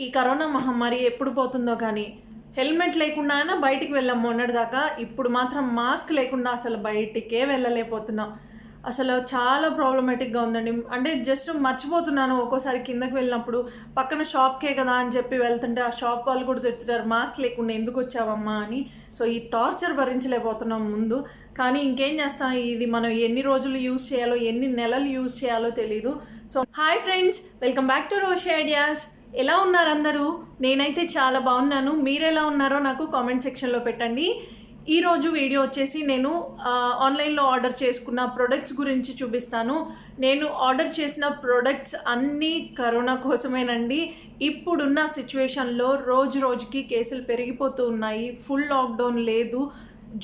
ఈ కరోనా మహమ్మారి ఎప్పుడు పోతుందో కానీ హెల్మెట్ లేకుండా అయినా బయటికి వెళ్ళాం మొన్నటిదాకా. ఇప్పుడు మాత్రం మాస్క్ లేకుండా అసలు బయటికే వెళ్ళలేకపోతున్నాం. అసలు చాలా ప్రాబ్లమేటిక్గా ఉందండి. అంటే జస్ట్ మర్చిపోతున్నాను ఒక్కోసారి కిందకి వెళ్ళినప్పుడు, పక్కన షాప్కే కదా అని చెప్పి వెళ్తుంటే ఆ షాప్ వాళ్ళు కూడా తిడుతున్నారు, మాస్క్ లేకుండా ఎందుకు వచ్చావమ్మా అని. సో ఈ టార్చర్ భరించలేకపోతున్నాం ముందు. కానీ ఇంకేం చేస్తాం, ఇది మనం ఎన్ని రోజులు యూజ్ చేయాలో, ఎన్ని నెలలు యూజ్ చేయాలో తెలీదు. So hi friends, welcome back to Roshi ideas. ఎలా ఉన్నారు అందరూ? నేనైతే చాలా బాగున్నాను. మీరు ఎలా ఉన్నారో నాకు కామెంట్ సెక్షన్లో పెట్టండి. ఈరోజు వీడియో వచ్చేసి నేను ఆన్లైన్లో ఆర్డర్ చేసుకున్న ప్రొడక్ట్స్ గురించి చూపిస్తాను. నేను ఆర్డర్ చేసిన ప్రొడక్ట్స్ అన్నీ కరోనా కోసమేనండి. ఇప్పుడున్న సిచ్యువేషన్లో రోజు రోజుకి కేసులు పెరిగిపోతూ ఉన్నాయి. ఫుల్ లాక్డౌన్ లేదు,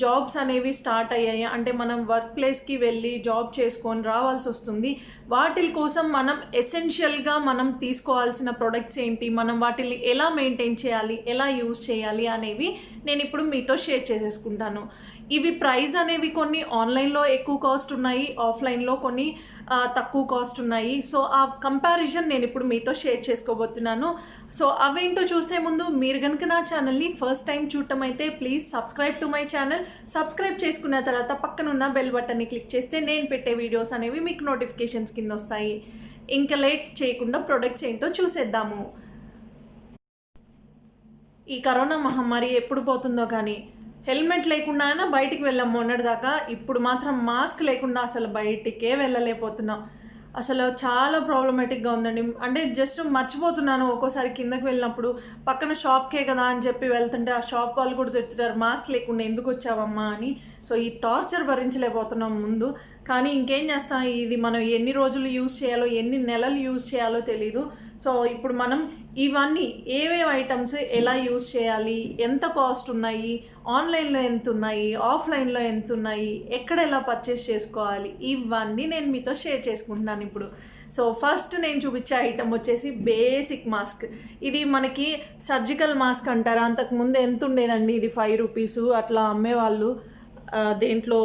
జాబ్స్ అనేవి స్టార్ట్ అయ్యాయి. అంటే మనం వర్క్ ప్లేస్కి వెళ్ళి జాబ్ చేసుకొని రావాల్సి వస్తుంది. వాటి కోసం మనం ఎసెన్షియల్గా మనం తీసుకోవాల్సిన ప్రొడక్ట్స్ ఏంటి, మనం వాటిని ఎలా మెయింటైన్ చేయాలి, ఎలా యూజ్ చేయాలి అనేవి నేను ఇప్పుడు మీతో షేర్ చేసేసుకుంటాను. ఇవి ప్రైస్ అనేవి కొన్ని ఆన్లైన్లో ఎక్కువ కాస్ట్ ఉన్నాయి, ఆఫ్లైన్లో కొన్ని తక్కువ కాస్ట్ ఉన్నాయి. సో ఆ కంపారిజన్ నేను ఇప్పుడు మీతో షేర్ చేసుకోబోతున్నాను. సో అవేంటో చూసే ముందు మీరు కనుక నా ఛానల్ని ఫస్ట్ టైం చూడటం అయితే please subscribe to my channel. Subscribe చేసుకున్న తర్వాత పక్కనున్న బెల్ బటన్ని క్లిక్ చేస్తే నేను పెట్టే వీడియోస్ అనేవి మీకు నోటిఫికేషన్స్ కింద వస్తాయి. ఇంకా లేట్ చేయకుండా ప్రొడక్ట్స్ ఏంటో చూసేద్దాము. ఈ కరోనా మహమ్మారి ఎప్పుడు పోతుందో కానీ హెల్మెట్ లేకుండా అయినా బయటికి వెళ్ళాం మొన్నటిదాకా. ఇప్పుడు మాత్రం మాస్క్ లేకుండా అసలు బయటికే వెళ్ళలేకపోతున్నాం. అసలు చాలా ప్రాబ్లమేటిక్గా ఉందండి. అంటే జస్ట్ మర్చిపోతున్నాను ఒక్కోసారి కిందకి వెళ్ళినప్పుడు, పక్కన షాప్కే కదా అని చెప్పి వెళ్తుంటే ఆ షాప్ వాళ్ళు కూడా తిడుతున్నారు, మాస్క్ లేకుండా ఎందుకు వచ్చావమ్మా అని. సో ఈ టార్చర్ భరించలేకపోతున్నాం ముందు. కానీ ఇంకేం చేస్తాం, ఇది మనం ఎన్ని రోజులు యూజ్ చేయాలో, ఎన్ని నెలలు యూజ్ చేయాలో తెలీదు. సో ఇప్పుడు మనం ఇవన్నీ ఏవేవి ఐటమ్స్ ఎలా యూజ్ చేయాలి, ఎంత కాస్ట్ ఉన్నాయి, ఆన్లైన్లో ఎంత ఉన్నాయి, ఆఫ్లైన్లో ఎంత ఉన్నాయి, ఎక్కడ ఎలా పర్చేస్ చేసుకోవాలి, ఇవన్నీ నేను మీతో షేర్ చేసుకుంటున్నాను ఇప్పుడు. సో ఫస్ట్ నేను చూపించే ఐటమ్ వచ్చేసి బేసిక్ మాస్క్. ఇది మనకి సర్జికల్ మాస్క్ అంటారు. అంతకుముందు ఎంత ఉండేదండి, ఇది 5 రూపీసు అట్లా అమ్మేవాళ్ళు దేంట్లో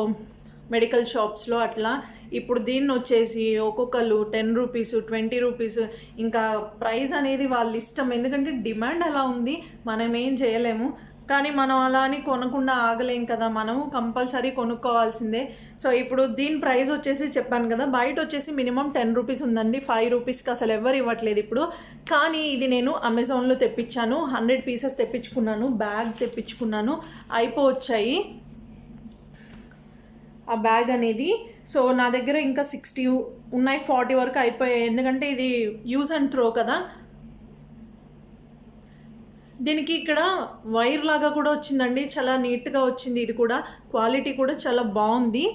మెడికల్ షాప్స్లో అట్లా. ఇప్పుడు దీన్ని వచ్చేసి ఒక్కొక్కరు 10 రూపీసు, 20 రూపీసు. ఇంకా ప్రైస్ అనేది వాళ్ళ ఇష్టం, ఎందుకంటే డిమాండ్ అలా ఉంది, మనం ఏం చేయలేము. కానీ మనం అలా అని కొనకుండా ఆగలేం కదా, మనము కంపల్సరీ కొనుక్కోవాల్సిందే. సో ఇప్పుడు దీని ప్రైస్ వచ్చేసి చెప్పాను కదా, బయట వచ్చేసి మినిమం 10 రూపీస్ ఉందండి. 5 రూపీస్కి అసలు ఎవరు ఇవ్వట్లేదు ఇప్పుడు. కానీ ఇది నేను అమెజాన్లో తెప్పించాను, 100 పీసెస్ తెప్పించుకున్నాను, బ్యాగ్ తెప్పించుకున్నాను, అయిపోవచ్చాయి ఆ బ్యాగ్ అనేది. సో నా దగ్గర ఇంకా 60 ఉన్నాయి, 40 వరకు అయిపోయాయి. ఎందుకంటే ఇది యూజ్ అండ్ త్రో కదా. దీనికి ఇక్కడ వైర్ లాగా కూడా వచ్చిందండి, చాలా నీట్గా వచ్చింది. ఇది కూడా క్వాలిటీ కూడా చాలా బాగుంది.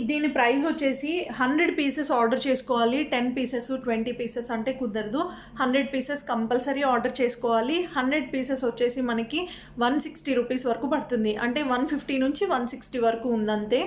దీని ప్రైస్ వచ్చేసి 100 పీసెస్ ఆర్డర్ చేసుకోవాలి. 10 పీసెస్ 20 పీసెస్ అంటే కుదరదు, 100 పీసెస్ కంపల్సరీ ఆర్డర్ చేసుకోవాలి. 100 పీసెస్ వచ్చేసి మనకి 160 రూపీస్ వరకు పడుతుంది. అంటే 150 నుంచి 160 వరకు ఉందంతే.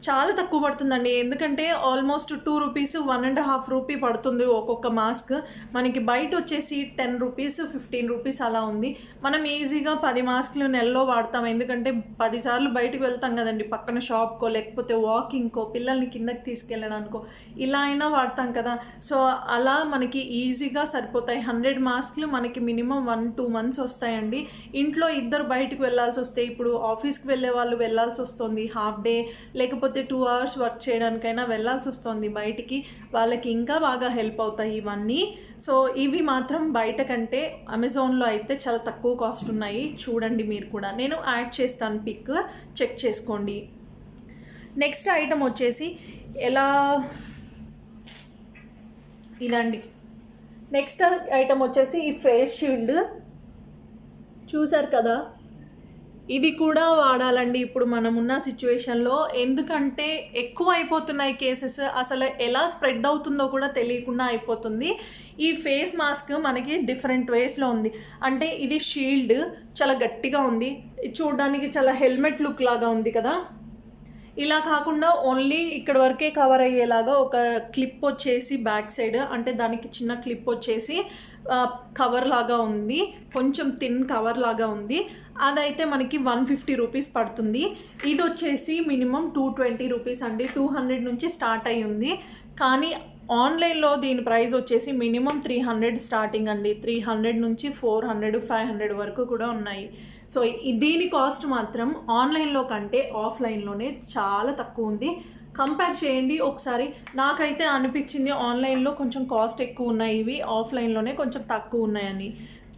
చాలా తక్కువ పడుతుందండి, ఎందుకంటే ఆల్మోస్ట్ 2 రూపీస్, 1.5 రూపీ పడుతుంది ఒక్కొక్క మాస్క్. మనకి బయట వచ్చేసి 10 రూపీస్, 15 రూపీస్ అలా ఉంది. మనం ఈజీగా 10 మాస్క్లు నెలలో వాడతాం, ఎందుకంటే 10 సార్లు బయటకు వెళ్తాం కదండి, పక్కన షాప్కో లేకపోతే వాకింగ్కో, పిల్లల్ని కిందకి తీసుకెళ్ళడానికో, ఇలా అయినా వాడతాం కదా. సో అలా మనకి ఈజీగా సరిపోతాయి. 100 మాస్క్లు మనకి మినిమం 1-2 మంత్స్ వస్తాయండి. ఇంట్లో ఇద్దరు బయటకు వెళ్ళాల్సి వస్తే, ఇప్పుడు ఆఫీస్కి వెళ్ళే వాళ్ళు వెళ్ళాల్సి వస్తుంది హాఫ్ డే, లేకపోతే 2 అవర్స్ వర్క్ చేయడానికైనా వెళ్ళాల్సి వస్తుంది బయటికి, వాళ్ళకి ఇంకా బాగా హెల్ప్ అవుతాయి ఇవన్నీ. సో ఇవి మాత్రం బయట కంటే అమెజాన్లో అయితే చాలా తక్కువ కాస్ట్ ఉన్నాయి. చూడండి మీరు కూడా, నేను యాడ్ చేస్తాను పిక్, చెక్ చేసుకోండి. నెక్స్ట్ ఐటమ్ వచ్చేసి ఇదండి. నెక్స్ట్ ఐటమ్ వచ్చేసి ఈ ఫేస్ షీల్డ్ చూసారు కదా, ఇది కూడా వాడాలండి ఇప్పుడు మనం ఉన్న సిచ్యువేషన్లో. ఎందుకంటే ఎక్కువ అయిపోతున్నాయి కేసెస్, అసలు ఎలా స్ప్రెడ్ అవుతుందో కూడా తెలియకుండా అయిపోతుంది. ఈ ఫేస్ మాస్క్ మనకి డిఫరెంట్ వేస్లో ఉంది. అంటే ఇది షీల్డ్ చాలా గట్టిగా ఉంది, చూడడానికి చాలా హెల్మెట్ లుక్ లాగా ఉంది కదా. ఇలా కాకుండా ఓన్లీ ఇక్కడ వరకే కవర్ అయ్యేలాగా ఒక క్లిప్ వచ్చేసి బ్యాక్ సైడ్, అంటే దానికి చిన్న క్లిప్ వచ్చేసి కవర్ లాగా ఉంది, కొంచెం థిన్ కవర్ లాగా ఉంది. అదైతే మనకి 150 రూపీస్ పడుతుంది. ఇది వచ్చేసి మినిమం 220 రూపీస్ అండి, 200 నుంచి స్టార్ట్ అయ్యి ఉంది. కానీ ఆన్లైన్లో దీని ప్రైస్ వచ్చేసి మినిమం 300 స్టార్టింగ్ అండి. 300 నుంచి 400, 500 వరకు కూడా ఉన్నాయి. సో దీని కాస్ట్ మాత్రం ఆన్లైన్లో కంటే ఆఫ్లైన్లోనే చాలా తక్కువ ఉంది. కంపేర్ చేయండి ఒకసారి. నాకైతే అనిపించింది ఆన్లైన్లో కొంచెం కాస్ట్ ఎక్కువ ఉన్నాయి, ఇవి ఆఫ్లైన్లోనే కొంచెం తక్కువ ఉన్నాయని.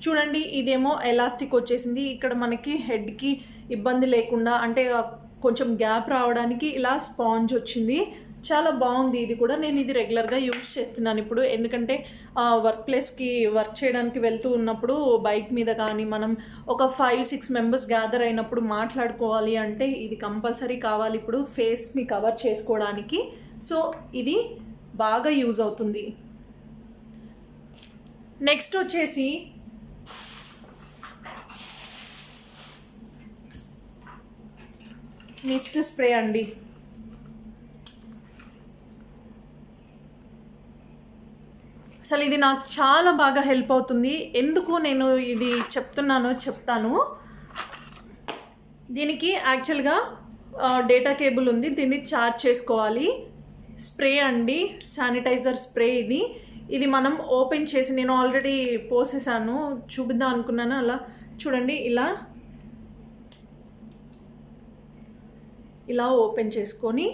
చూడండి, ఇదేమో ఎలాస్టిక్ వచ్చేసింది. ఇక్కడ మనకి హెడ్కి ఇబ్బంది లేకుండా, అంటే కొంచెం గ్యాప్ రావడానికి ఇలా స్పాంజ్ వచ్చింది. చాలా బాగుంది. ఇది కూడా నేను ఇది రెగ్యులర్గా యూజ్ చేస్తున్నాను ఇప్పుడు. ఎందుకంటే వర్క్ ప్లేస్కి వర్క్ చేయడానికి వెళ్తూ ఉన్నప్పుడు బైక్ మీద కానీ మనం ఒక 5-6 మెంబర్స్ గ్యాదర్ అయినప్పుడు మాట్లాడుకోవాలి అంటే ఇది కంపల్సరీ కావాలి ఇప్పుడు ఫేస్ని కవర్ చేసుకోవడానికి. సో ఇది బాగా యూజ్ అవుతుంది. నెక్స్ట్ వచ్చేసి మిస్ట్ స్ప్రే అండి. అసలు ఇది నాకు చాలా బాగా హెల్ప్ అవుతుంది. ఎందుకు నేను ఇది చెప్తాను. దీనికి యాక్చువల్గా డేటా కేబుల్ ఉంది, దీన్ని ఛార్జ్ చేసుకోవాలి. స్ప్రే అండి, శానిటైజర్ స్ప్రే ఇది మనం ఓపెన్ చేసి, నేను ఆల్రెడీ పోసేసాను, చూపిద్దాం అనుకున్నాను. అలా చూడండి, ఇలా ఓపెన్ చేసుకొని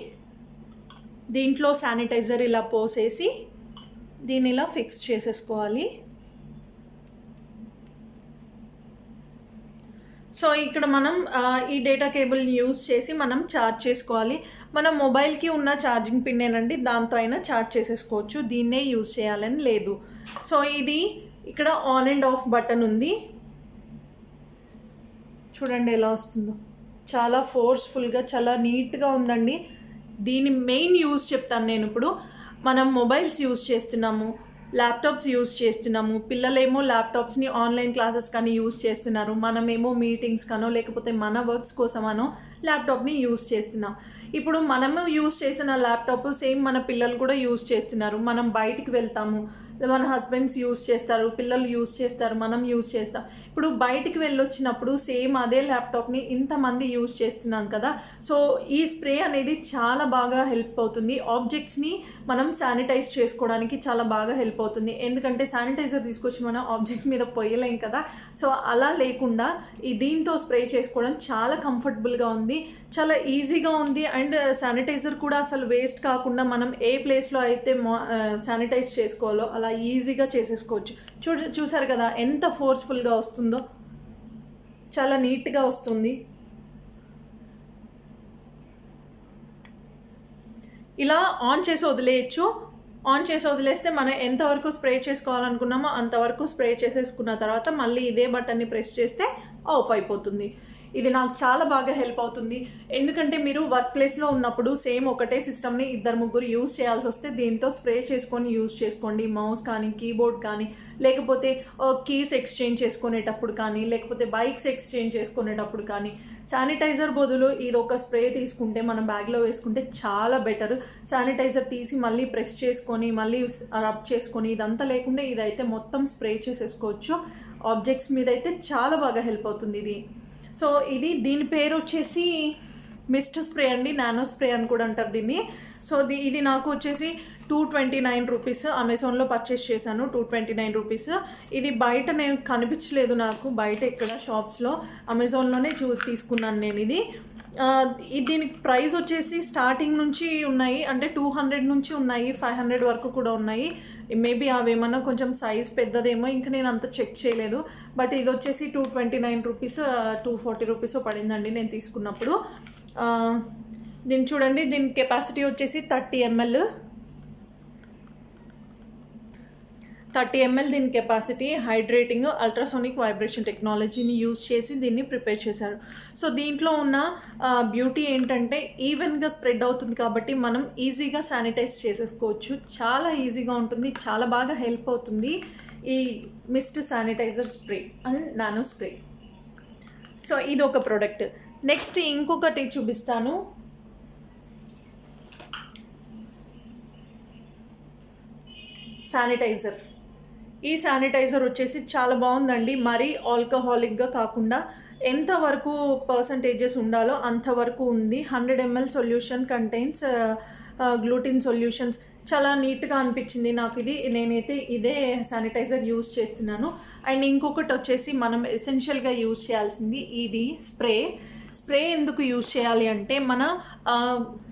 దీంట్లో శానిటైజర్ ఇలా పోసేసి దీన్ని ఇలా ఫిక్స్ చేసేసుకోవాలి. సో ఇక్కడ మనం ఈ డేటా కేబుల్ని యూజ్ చేసి మనం ఛార్జ్ చేసుకోవాలి. మన మొబైల్కి ఉన్న ఛార్జింగ్ పిన్నేనండి, దాంతో అయినా ఛార్జ్ చేసేసుకోవచ్చు, దీన్నే యూజ్ చేయాలని లేదు. సో ఇది ఇక్కడ ఆన్ అండ్ ఆఫ్ బటన్ ఉంది, చూడండి ఎలా వస్తుందో. చాలా ఫోర్స్ఫుల్గా, చాలా నీట్గా ఉందండి. దీని మెయిన్ యూజ్ చెప్తాను నేను ఇప్పుడు. మనం మొబైల్స్ యూజ్ చేస్తున్నాము, ల్యాప్టాప్స్ యూజ్ చేస్తున్నాము, పిల్లలేమో ల్యాప్టాప్స్ని ఆన్లైన్ క్లాసెస్ కానీ యూజ్ చేస్తున్నారు, మనమేమో మీటింగ్స్ కానో లేకపోతే మన వర్క్స్ కోసమనో ల్యాప్టాప్ని యూజ్ చేస్తున్నాం. ఇప్పుడు మనము యూజ్ చేసిన ల్యాప్టాప్ సేమ్ మన పిల్లలు కూడా యూజ్ చేస్తున్నారు. మనం బయటికి వెళ్తాము, మన హస్బెండ్స్ యూజ్ చేస్తారు, పిల్లలు యూజ్ చేస్తారు, మనం యూజ్ చేస్తాం. ఇప్పుడు బయటికి వెళ్ళొచ్చినప్పుడు సేమ్ అదే ల్యాప్టాప్ని ఇంతమంది యూజ్ చేస్తున్నాం కదా. సో ఈ స్ప్రే అనేది చాలా బాగా హెల్ప్ అవుతుంది. ఆబ్జెక్ట్స్ని మనం శానిటైజ్ చేసుకోవడానికి చాలా బాగా హెల్ప్ అవుతుంది. ఎందుకంటే శానిటైజర్ తీసుకొచ్చి మనం ఆబ్జెక్ట్ మీద పోయలేం కదా. సో అలా లేకుండా దీంతో స్ప్రే చేసుకోవడం చాలా కంఫర్టబుల్గా ఉంది, చాలా ఈజీగా ఉంది. అండ్ శానిటైజర్ కూడా అసలు వేస్ట్ కాకుండా మనం ఏ ప్లేస్లో అయితే శానిటైజ్ చేసుకోవాలో అలా ఈజీగా చేసేసుకోవచ్చు. చూసారు కదా ఎంత ఫోర్స్ఫుల్గా వస్తుందో, చాలా నీట్గా వస్తుంది. ఇలా ఆన్ చేసి వదిలేయచ్చు. ఆన్ చేసి వదిలేస్తే మనం ఎంతవరకు స్ప్రే చేసుకోవాలనుకున్నామో అంతవరకు స్ప్రే చేసేసుకున్న తర్వాత మళ్ళీ ఇదే బటన్ని ప్రెస్ చేస్తే ఆఫ్ అయిపోతుంది. ఇది నాకు చాలా బాగా హెల్ప్ అవుతుంది. ఎందుకంటే మీరు వర్క్ ప్లేస్లో ఉన్నప్పుడు సేమ్ ఒకటే సిస్టమ్ని 2-3 యూజ్ చేయాల్సి వస్తే దీంతో స్ప్రే చేసుకొని యూజ్ చేసుకోండి. మౌస్ కానీ, కీబోర్డ్ కానీ, లేకపోతే కీస్ ఎక్స్చేంజ్ చేసుకునేటప్పుడు కానీ, లేకపోతే బైక్స్ ఎక్స్చేంజ్ చేసుకునేటప్పుడు కానీ, శానిటైజర్ బదులు ఇది ఒక స్ప్రే తీసుకుంటే మనం బ్యాగ్లో వేసుకుంటే చాలా బెటర్. శానిటైజర్ తీసి మళ్ళీ ప్రెస్ చేసుకొని మళ్ళీ రబ్ చేసుకొని ఇదంతా లేకుండా ఇదైతే మొత్తం స్ప్రే చేసేసుకోవచ్చు. ఆబ్జెక్ట్స్ మీద అయితే చాలా బాగా హెల్ప్ అవుతుంది ఇది. సో దీని పేరు వచ్చేసి మిస్ట్ స్ప్రే అండి, నానో స్ప్రే అని కూడా అంటారు దీన్ని. సో ఇది నాకు వచ్చేసి 229 రూపీస్ అమెజాన్లో పర్చేస్ చేశాను. 229 రూపీస్. ఇది బయట నేను కనిపించలేదు, నాకు బయట ఎక్కడ షాప్స్లో, అమెజాన్లోనే తీసుకున్నాను నేను ఇది. దీనికి ప్రైస్ వచ్చేసి స్టార్టింగ్ నుంచి ఉన్నాయి, అంటే 200 నుంచి ఉన్నాయి, 500 వరకు కూడా ఉన్నాయి. మేబీ అవేమన్నా కొంచెం సైజ్ పెద్దదేమో, ఇంకా నేను అంత చెక్ చేయలేదు. బట్ ఇది వచ్చేసి 229 రూపీస్, 240 రూపీస్ పడిందండి నేను తీసుకున్నప్పుడు. దీన్ని చూడండి, దీని కెపాసిటీ వచ్చేసి 30 ml దీని కెపాసిటీ. హైడ్రేటింగ్ అల్ట్రాసోనిక్ వైబ్రేషన్ టెక్నాలజీని యూజ్ చేసి దీన్ని ప్రిపేర్ చేశారు. సో దీంట్లో ఉన్న బ్యూటీ ఏంటంటే ఈవెన్గా స్ప్రెడ్ అవుతుంది కాబట్టి మనం ఈజీగా శానిటైజ్ చేసేసుకోవచ్చు. చాలా ఈజీగా ఉంటుంది, చాలా బాగా హెల్ప్ అవుతుంది ఈ mist sanitiser spray and nano spray. So ఇది ఒక ప్రోడక్ట్. నెక్స్ట్ ఇంకొకటి చూపిస్తాను. శానిటైజర్. ఈ శానిటైజర్ వచ్చేసి చాలా బాగుందండి. మరీ ఆల్కహాలిక్గా కాకుండా ఎంతవరకు పర్సంటేజెస్ ఉండాలో అంతవరకు ఉంది. 100 ml solution contains gluten solutions. చాలా నీట్గా అనిపించింది నాకు ఇది. నేనైతే ఇదే శానిటైజర్ యూజ్ చేస్తున్నాను. అండ్ ఇంకొకటి వచ్చేసి మనం ఎసెన్షియల్గా యూజ్ చేయాల్సింది ఇది స్ప్రే ఎందుకు యూజ్ చేయాలి అంటే మన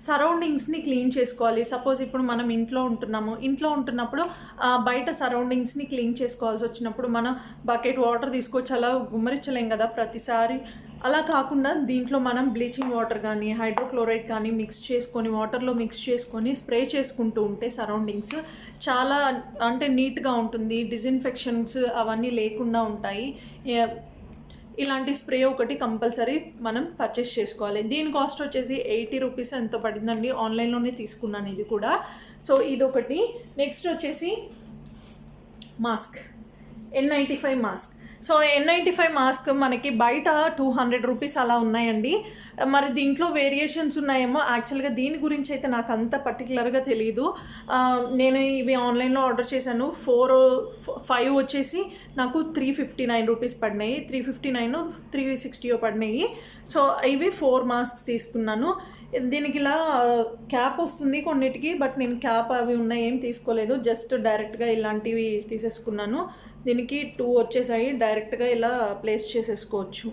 సరౌండింగ్స్ని క్లీన్ చేసుకోవాలి. సపోజ్ ఇప్పుడు మనం ఇంట్లో ఉంటున్నప్పుడు బయట సరౌండింగ్స్ని క్లీన్ చేసుకోవాల్సి వచ్చినప్పుడు మనం బకెట్ వాటర్ తీసుకొచ్చి అలా గుమ్మరించలేం కదా ప్రతిసారి. అలా కాకుండా దీంట్లో మనం బ్లీచింగ్ వాటర్ కానీ హైడ్రోక్లోరైడ్ కానీ వాటర్లో మిక్స్ చేసుకొని స్ప్రే చేసుకుంటూ ఉంటే సరౌండింగ్స్ చాలా అంటే నీట్గా ఉంటుంది. డిజిన్ఫెక్షన్స్ అవన్నీ లేకుండా ఉంటాయి. ఇలాంటి స్ప్రే ఒకటి కంపల్సరీ మనం పర్చేస్ చేసుకోవాలి. దీని కాస్ట్ వచ్చేసి 80 రూపీస్ ఎంతో పడిందండి. ఆన్లైన్లోనే తీసుకున్నాను ఇది కూడా. సో ఇదొకటి. నెక్స్ట్ వచ్చేసి mask, N95 mask. So N95 mask మనకి బయట 200 రూపీస్ అలా ఉన్నాయండి. మరి దీంట్లో వేరియేషన్స్ ఉన్నాయేమో. యాక్చువల్గా దీని గురించి అయితే నాకు అంత పర్టికులర్గా తెలియదు. నేను ఇవి ఆన్లైన్లో ఆర్డర్ చేశాను. 5 వచ్చేసి నాకు 359 రూపీస్ పడినాయి. 359 360 పడినాయి. సో ఇవి 4 మాస్క్స్ తీసుకున్నాను. దీనికి ఇలా క్యాప్ వస్తుంది కొన్నిటికి, బట్ నేను క్యాప్ అవి ఉన్నాయి ఏం తీసుకోలేదు. జస్ట్ డైరెక్ట్గా ఇలాంటివి తీసేసుకున్నాను. దీనికి 2 వచ్చేసాయి. డైరెక్ట్గా ఇలా ప్లేస్ చేసేసుకోవచ్చు.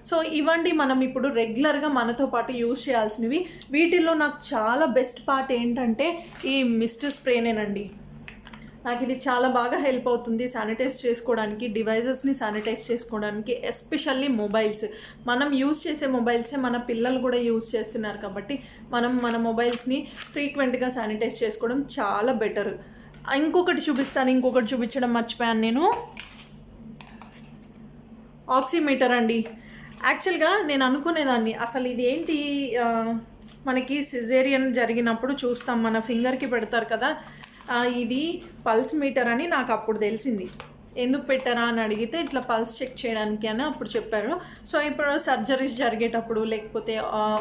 సో ఇవండి మనం ఇప్పుడు రెగ్యులర్గా మనతో పాటు యూజ్ చేయాల్సినవి. వీటిల్లో నాకు చాలా బెస్ట్ పార్ట్ ఏంటంటే ఈ మిస్ట్ స్ప్రేనేనండి. నాకు ఇది చాలా బాగా హెల్ప్ అవుతుంది శానిటైజ్ చేసుకోవడానికి, డివైజెస్ని శానిటైజ్ చేసుకోవడానికి. ఎస్పెషల్లీ మొబైల్స్, మనం యూజ్ చేసే మొబైల్సే మన పిల్లలు కూడా యూజ్ చేస్తున్నారు కాబట్టి మనం మన మొబైల్స్ని ఫ్రీక్వెంట్గా శానిటైజ్ చేసుకోవడం చాలా బెటర్. ఇంకొకటి చూపించడం మర్చిపోయాను నేను. ఆక్సీమీటర్ అండి. యాక్చువల్గా నేను అనుకునేదాన్ని అసలు ఇది ఏంటి, మనకి సిజేరియన్ జరిగినప్పుడు చూస్తాం మన ఫింగర్కి పెడతారు కదా, ఇది పల్స్ మీటర్ అని నాకు అప్పుడు తెలిసింది. ఎందుకు పెట్టారా అని అడిగితే ఇట్లా పల్స్ చెక్ చేయడానికి అని అప్పుడు చెప్పారు. సో ఇప్పుడు సర్జరీస్ జరిగేటప్పుడు లేకపోతే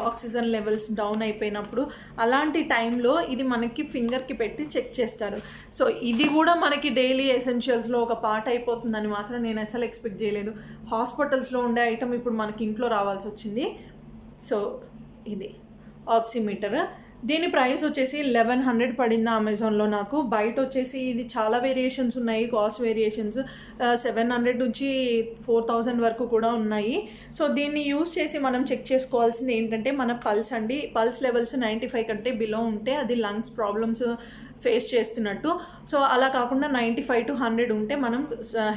ఆక్సిజన్ లెవెల్స్ డౌన్ అయిపోయినప్పుడు అలాంటి టైంలో ఇది మనకి ఫింగర్కి పెట్టి చెక్ చేస్తారు. సో ఇది కూడా మనకి డైలీ ఎసెన్షియల్స్లో ఒక పార్ట్ అయిపోతుందని మాత్రం నేను అసలు ఎక్స్పెక్ట్ చేయలేదు. హాస్పిటల్స్లో ఉండే ఐటమ్ ఇప్పుడు మనకి ఇంట్లో రావాల్సి వచ్చింది. సో ఇది ఆక్సిమీటర్. దీని ప్రైస్ వచ్చేసి 1100 పడింది అమెజాన్లో నాకు. బయట వచ్చేసి ఇది చాలా వేరియేషన్స్ ఉన్నాయి, కాస్ట్ వేరియేషన్స్ 700 నుంచి 4000 వరకు కూడా ఉన్నాయి. సో దీన్ని యూస్ చేసి మనం చెక్ చేసుకోవాల్సింది ఏంటంటే మన పల్స్ అండి. పల్స్ లెవెల్స్ 95 కంటే బిలో ఉంటే అది లంగ్స్ ప్రాబ్లమ్స్ ఫేస్ చేస్తున్నట్టు. సో అలా కాకుండా 95 to 100 ఉంటే మనం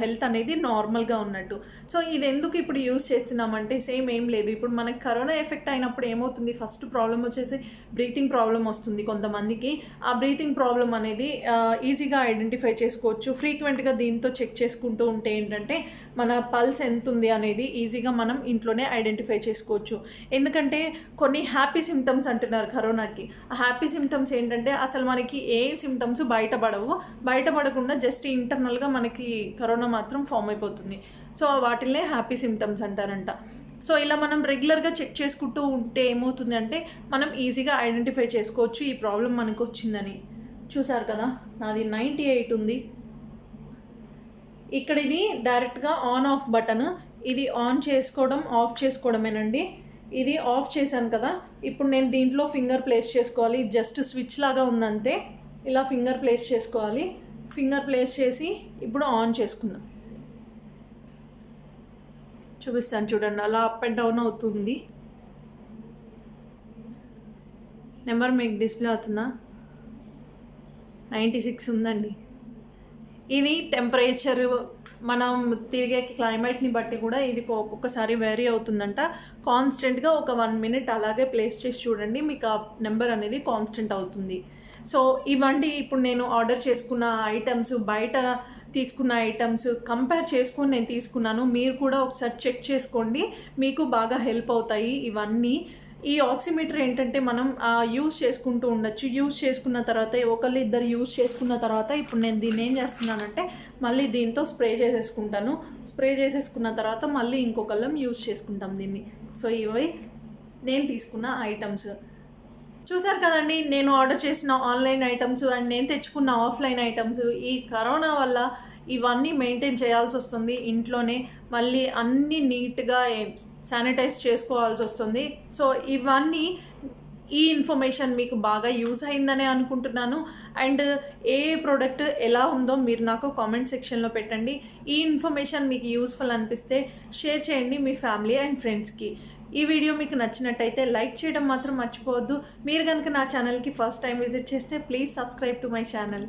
హెల్త్ అనేది నార్మల్గా ఉన్నట్టు. సో ఇది ఎందుకు ఇప్పుడు యూజ్ చేస్తున్నామంటే సేమ్ ఏం లేదు. ఇప్పుడు మనకి కరోనా ఎఫెక్ట్ అయినప్పుడు ఏమవుతుంది, ఫస్ట్ ప్రాబ్లం వచ్చేసి బ్రీతింగ్ ప్రాబ్లం వస్తుంది కొంతమందికి. ఆ బ్రీతింగ్ ప్రాబ్లం అనేది ఈజీగా ఐడెంటిఫై చేసుకోవచ్చు. ఫ్రీక్వెంట్గా దీంతో చెక్ చేసుకుంటూ ఉంటే ఏంటంటే మన పల్స్ ఎంత ఉంది అనేది ఈజీగా మనం ఇంట్లోనే ఐడెంటిఫై చేసుకోవచ్చు. ఎందుకంటే కొన్ని హ్యాపీ సిమ్టమ్స్ అంటున్నారు కరోనాకి. ఆ హ్యాపీ సిమ్టమ్స్ ఏంటంటే అసలు మనకి ఏ సిమ్టమ్స్ బయటపడకుండా జస్ట్ ఇంటర్నల్గా మనకి కరోనా మాత్రం ఫామ్ అయిపోతుంది. సో వాటిల్నే హ్యాపీ సిమ్టమ్స్ అంటారంట. సో ఇలా మనం రెగ్యులర్గా చెక్ చేసుకుంటూ ఉంటే ఏమవుతుంది అంటే మనం ఈజీగా ఐడెంటిఫై చేసుకోవచ్చు ఈ ప్రాబ్లం మనకు వచ్చిందని. చూసారు కదా, నాది 98 ఉంది. ఇక్కడ ఇది డైరెక్ట్గా ఆన్ ఆఫ్ బటన్. ఇది ఆన్ చేసుకోవడం ఆఫ్ చేసుకోవడమేనండి. ఇది ఆఫ్ చేశాను కదా, ఇప్పుడు నేను దీంట్లో ఫింగర్ ప్లేస్ చేసుకోవాలి. జస్ట్ స్విచ్ లాగా ఉందంతే. ఇలా ఫింగర్ ప్లేస్ చేసుకోవాలి. ఫింగర్ ప్లేస్ చేసి ఇప్పుడు ఆన్ చేసుకుందాం. చూపిస్తాను చూడండి, అలా అప్ అండ్ డౌన్ అవుతుంది. నెంబర్ మీకు డిస్ప్లే అవుతుందా? 96 ఉందండి. ఇది టెంపరేచర్ మనం తిరిగే క్లైమేట్ని బట్టి కూడా ఇది ఒక్కొక్కసారి వేరీ అవుతుందంట. కాన్స్టెంట్గా ఒక 1 minute అలాగే ప్లేస్ చేసి చూడండి, మీకు ఆ నెంబర్ అనేది కాన్స్టెంట్ అవుతుంది. సో ఇవండి ఇప్పుడు నేను ఆర్డర్ చేసుకున్న ఐటమ్స్, బయట తీసుకున్న ఐటమ్స్ కంపేర్ చేసుకొని నేను తీసుకున్నాను. మీరు కూడా ఒకసారి చెక్ చేసుకోండి, మీకు బాగా హెల్ప్ అవుతాయి ఇవన్నీ. ఈ ఆక్సిమీటర్ ఏంటంటే మనం యూజ్ చేసుకుంటూ ఉండొచ్చు. యూజ్ చేసుకున్న తర్వాత ఒకళ్ళు ఇద్దరు యూజ్ చేసుకున్న తర్వాత ఇప్పుడు నేను దీన్ని ఏం చేస్తున్నానంటే మళ్ళీ దీంతో స్ప్రే చేసేసుకుంటాను. స్ప్రే చేసేసుకున్న తర్వాత మళ్ళీ ఇంకొకళ్ళం యూజ్ చేసుకుంటాం దీన్ని. సో ఇవి నేను తీసుకున్న ఐటమ్స్. చూసారు కదండి, నేను ఆర్డర్ చేసిన ఆన్లైన్ ఐటమ్స్ అండ్ నేను తెచ్చుకున్న ఆఫ్లైన్ ఐటమ్స్. ఈ కరోనా వల్ల ఇవన్నీ మెయింటైన్ చేయాల్సి వస్తుంది ఇంట్లోనే. మళ్ళీ అన్నీ నీట్గా శానిటైజ్ చేసుకోవాల్సి వస్తుంది. సో ఇవన్నీ ఈ ఇన్ఫర్మేషన్ మీకు బాగా యూజ్ అయిందనే అనుకుంటున్నాను. అండ్ ఏ ప్రోడక్ట్ ఎలా ఉందో మీరు నాకు కామెంట్ సెక్షన్లో పెట్టండి. ఈ ఇన్ఫర్మేషన్ మీకు యూస్ఫుల్ అనిపిస్తే షేర్ చేయండి మీ ఫ్యామిలీ అండ్ ఫ్రెండ్స్కి. ఈ వీడియో మీకు నచ్చినట్టయితే లైక్ చేయడం మాత్రం మర్చిపోవద్దు. మీరు కనుక నా ఛానల్కి ఫస్ట్ టైం విజిట్ చేస్తే please subscribe to my channel.